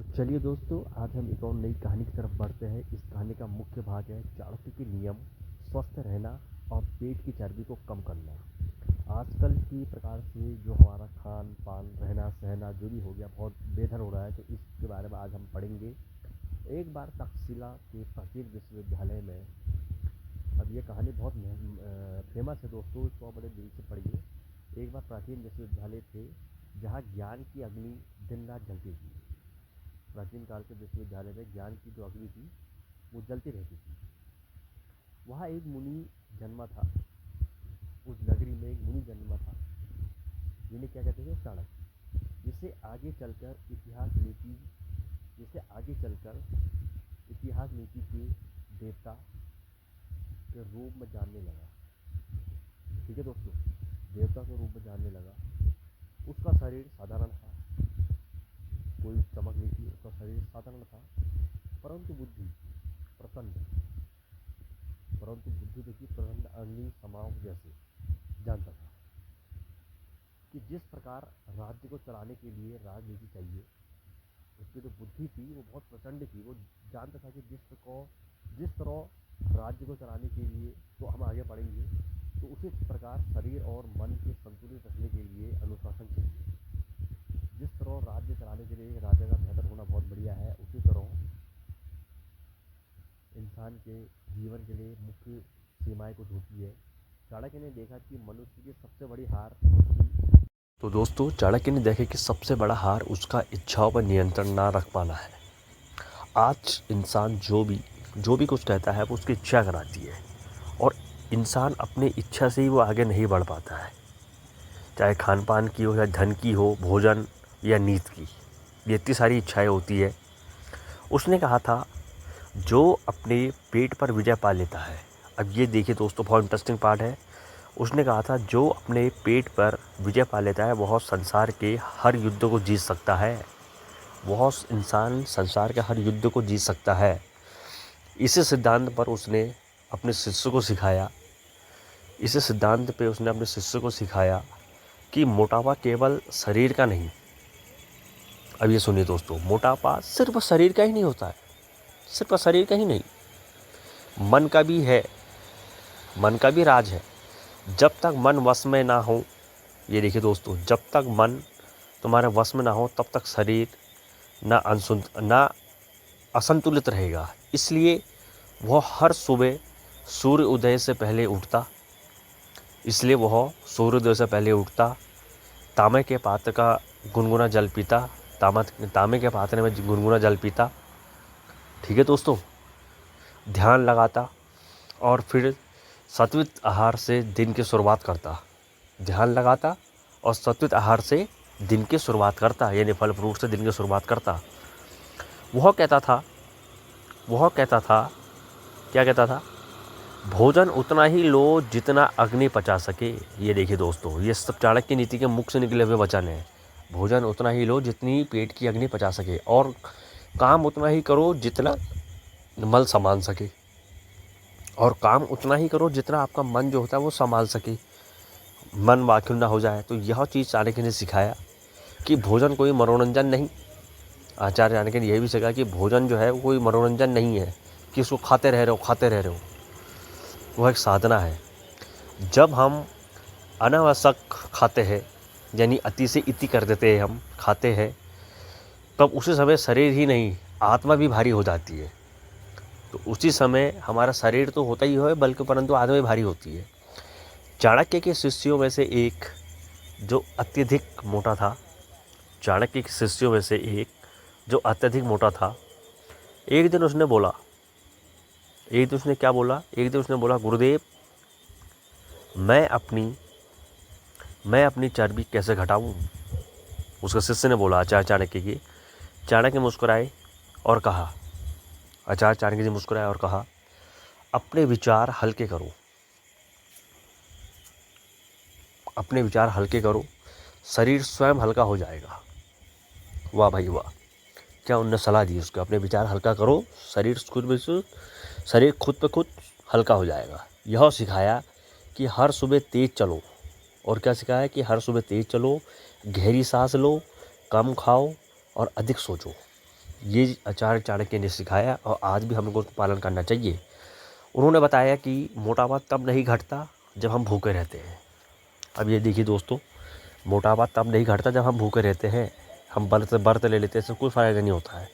तो चलिए दोस्तों, आज हम एक और नई कहानी की तरफ बढ़ते हैं। इस कहानी का मुख्य भाग है चाणक्य के नियम, स्वस्थ रहना और पेट की चर्बी को कम करना। आजकल की प्रकार से जो हमारा खान पान, रहना सहना जो भी हो गया, बहुत बेहतर हो रहा है। तो इसके बारे में आज हम पढ़ेंगे। एक बार तक्षशिला के प्राचीन विश्वविद्यालय में, अब ये कहानी बहुत फेमस है दोस्तों, इसको बड़े दिल से पढ़िए। एक बार प्राचीन विश्वविद्यालय थे जहाँ ज्ञान की अग्नि दिन रात जलती थी। प्राचीन काल के विश्वविद्यालय में ज्ञान की जो अग्नि थी वो जलती रहती थी। वहाँ एक मुनि जन्मा था। उस नगरी में एक मुनि जन्मा था जिन्हें क्या कहते थे, चाणक्य। जिसे आगे चलकर इतिहास नीति के देवता के रूप में जानने लगा। ठीक है दोस्तों, देवता के रूप में जानने लगा। उसका शरीर साधारण था, कोई चमक नहीं थी। उसका शरीर साधारण था, परंतु बुद्धि देखी प्रचंड अग्नि समाव जैसे। जानता था कि जिस प्रकार राज्य को चलाने के लिए राजनीति चाहिए, उसकी जो बुद्धि थी वो बहुत प्रचंड थी। वो जानता था कि जिस तरह राज्य को चलाने के लिए, तो हम आगे पढ़ेंगे, तो उसी प्रकार शरीर और मन के संतुलित रखने के लिए अनुशासन चाहिए। जिस तरह राज्य चलाने के लिए राजा का बेहतर होना बहुत बढ़िया है, उसी तरह इंसान के जीवन के लिए मुख्य सीमाएं कुछ होती है। चाणक्य ने देखा कि मनुष्य की सबसे बड़ी हार तो दोस्तों, चाणक्य ने देखा कि सबसे बड़ा हार उसका इच्छाओं पर नियंत्रण ना रख पाना है। आज इंसान जो भी कुछ कहता है वो उसकी इच्छा कराती है, और इंसान अपनी इच्छा से ही वो आगे नहीं बढ़ पाता है। चाहे खान पान की हो, या धन की हो, भोजन या नींद की, ये इतनी सारी इच्छाएं होती है। उसने कहा था, जो अपने पेट पर विजय पा लेता है। अब ये देखिए दोस्तों, बहुत इंटरेस्टिंग पार्ट है। उसने कहा था, जो अपने पेट पर विजय पा लेता है वह संसार के हर युद्ध को जीत सकता है। वह इंसान संसार के हर युद्ध को जीत सकता है। इसी सिद्धांत पर उसने अपने शिष्य को सिखाया। कि मोटापा केवल शरीर का नहीं। अब ये सुनिए दोस्तों, मोटापा सिर्फ शरीर का ही नहीं होता है, सिर्फ शरीर का ही नहीं, मन का भी है, मन का भी राज है। जब तक मन वश में ना हो, ये देखिए दोस्तों, जब तक मन तुम्हारे वश में ना हो तब तक शरीर ना असंतुलित रहेगा। इसलिए वह हर सुबह सूर्योदय से पहले उठता। तांबे के पात्र का गुनगुना जल पीता। तांबे के पात्र में गुनगुना जल पीता। ठीक है दोस्तों, ध्यान लगाता और फिर सात्विक आहार से दिन की शुरुआत करता। यानी फल फ्रूट से दिन की शुरुआत करता। वह कहता था, क्या कहता था, भोजन उतना ही लो जितना अग्नि पचा सके। ये देखिए दोस्तों, ये सब चाणक्य की नीति के मुख से निकले हुए वचन हैं। भोजन उतना ही लो जितनी पेट की अग्नि पचा सके, और काम उतना ही करो जितना मल संभाल सके, और काम उतना ही करो जितना आपका मन जो होता है वो संभाल सके, मन वाक्युल ना हो जाए। तो यह चीज़ चाणक्य ने सिखाया कि भोजन कोई मनोरंजन नहीं। आचार्य चाणक्य ने यह भी सिखाया कि भोजन जो है वो कोई मनोरंजन नहीं है कि उसको खाते रह रहे हो। वह एक साधना है। जब हम अनावश्यक खाते हैं, यानी अति से इति कर देते हैं, हम खाते हैं, तब उसी समय शरीर ही नहीं, आत्मा भी भारी हो जाती है। तो उसी समय हमारा शरीर तो होता ही है, बल्कि परंतु आत्मा भी भारी होती है। चाणक्य के शिष्यों में से एक जो अत्यधिक मोटा था, एक दिन उसने बोला, गुरुदेव, मैं अपनी चर्बी कैसे घटाऊं? उसके शिष्य ने बोला आचार्य चाणक्य की। चाणक्य मुस्कुराए और कहा, अपने विचार हल्के करो, शरीर स्वयं हल्का हो जाएगा। वाह भाई वाह, क्या उनने सलाह दी उसको, अपने विचार हल्का करो, शरीर खुद पे खुद हल्का हो जाएगा। यह सिखाया कि हर सुबह तेज चलो, और क्या सिखाया कि हर सुबह तेज चलो, गहरी सांस लो, कम खाओ और अधिक सोचो। ये आचार्य चाणक्य ने सिखाया और आज भी हमको पालन करना चाहिए। उन्होंने बताया कि मोटापा तब नहीं घटता जब हम भूखे रहते हैं। अब ये देखिए दोस्तों, मोटापा तब नहीं घटता जब हम भूखे रहते हैं, हम व्रत ले लेते हैं, इससे कोई फ़ायदा नहीं होता है,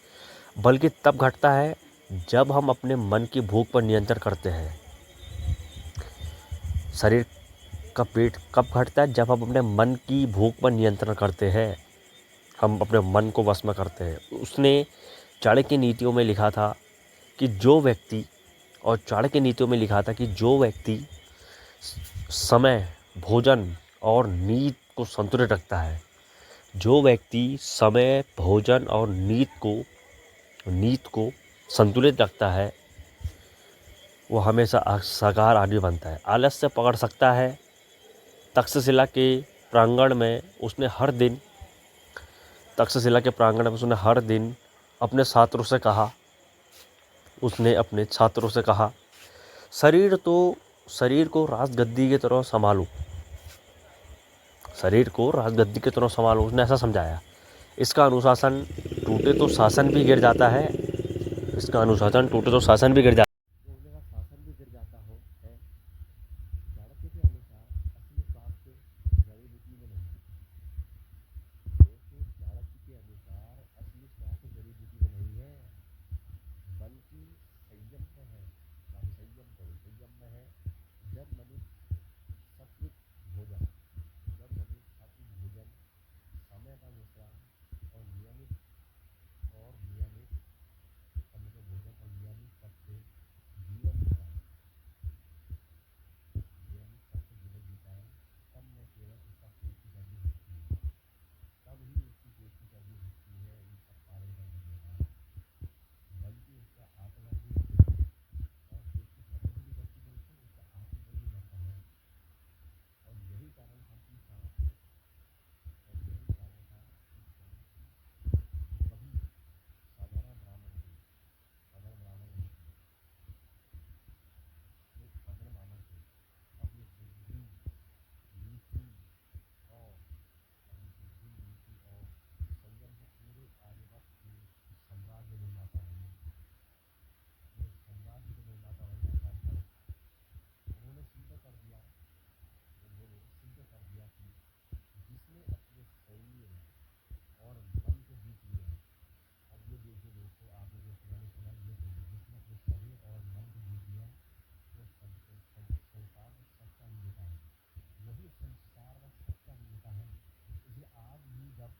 बल्कि तब घटता है जब हम अपने मन की भूख पर नियंत्रण करते हैं। शरीर का पेट कब घटता है? जब हम अपने मन की भूख पर नियंत्रण करते हैं, हम अपने मन को वश में करते हैं। उसने चाणक्य नीतियों में लिखा था कि जो व्यक्ति और चाणक्य नीतियों में लिखा था कि जो व्यक्ति समय, भोजन और नींद को संतुलित रखता है, जो व्यक्ति समय, भोजन और नींद को संतुलित रखता है, वो हमेशा शाकाहार आदमी बनता है। आलस्य पकड़ सकता है। तक्षशिला के प्रांगण में उसने हर दिन अपने छात्रों से कहा, शरीर को राजगद्दी की तरह संभालो, उसने ऐसा समझाया। इसका अनुशासन टूटे तो शासन भी गिर जाता है। शासन भी गिर जाता हो है। चाणक्य के अनुसार असली स्वास्थ्य जड़ी बूटी में नहीं। दोस्तों, चाणक्य के अनुसार असली स्वास्थ्य जड़ी बूटी में नहीं है, बल्कि संयम में है। आप संयम करो, संयम में है। जब मनुष्य सात्विक भोजन समय का विश्राम और नियमित समय का भोजन और नियमित सबसे जीवन जीता है, तब न केवल उसका पेट की गर्मी घटती है, तब ही उसकी पेट की गर्मी घटती है इन सब पालन करने के बाद, बल्कि उसका आत्मा भी बढ़ता है। और पेट की गर्मी भी घटती है, उसका आत्मा भी बढ़ता है। और यही कारण था कि कभी साधारण ब्राह्मण थे, साधारण ब्राह्मण नहीं थे, एक साधारण ब्राह्मण थे, अपनी बुद्धि, नीति और संयम से पूरे आर्यभट्ट के साम्राज्य निर्माता बने। उन्होंने सिद्ध कर दिया कि जिसने अपने शरीर और मन को जीत लिया। अब ये देखिए दोस्तों, आपने जो मैंने सुना ये सुनिए, जिसने अपने शरीर और मन को जीत लिया, वो संसार में सच्चा विजेता है। वही संसार में सच्चा विजेता है। इसलिए आज भी जब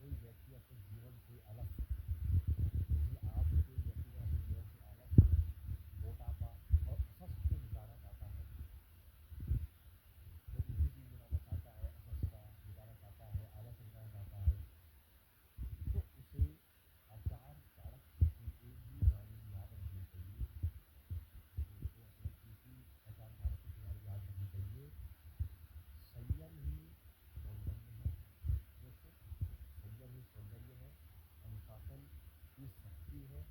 कोई व्यक्ति अपने जीवन से अलग, मोटापा और अस्वस्थ को मिटाना चाहता है, जो किसी चीज़ मिटाना चाहता है, अस्वस्थता मिटाना चाहता है, आलस मिटाना चाहता है, तो उसे आचार्य चाणक्य की एक ही वाणी याद रखनी चाहिए। आचार्य चाणक्य की वाणी याद रखनी चाहिए। संयम ही सौंदर्य है दोस्तों, संयम ही सौंदर्य है। अनुशासन की शक्ति है।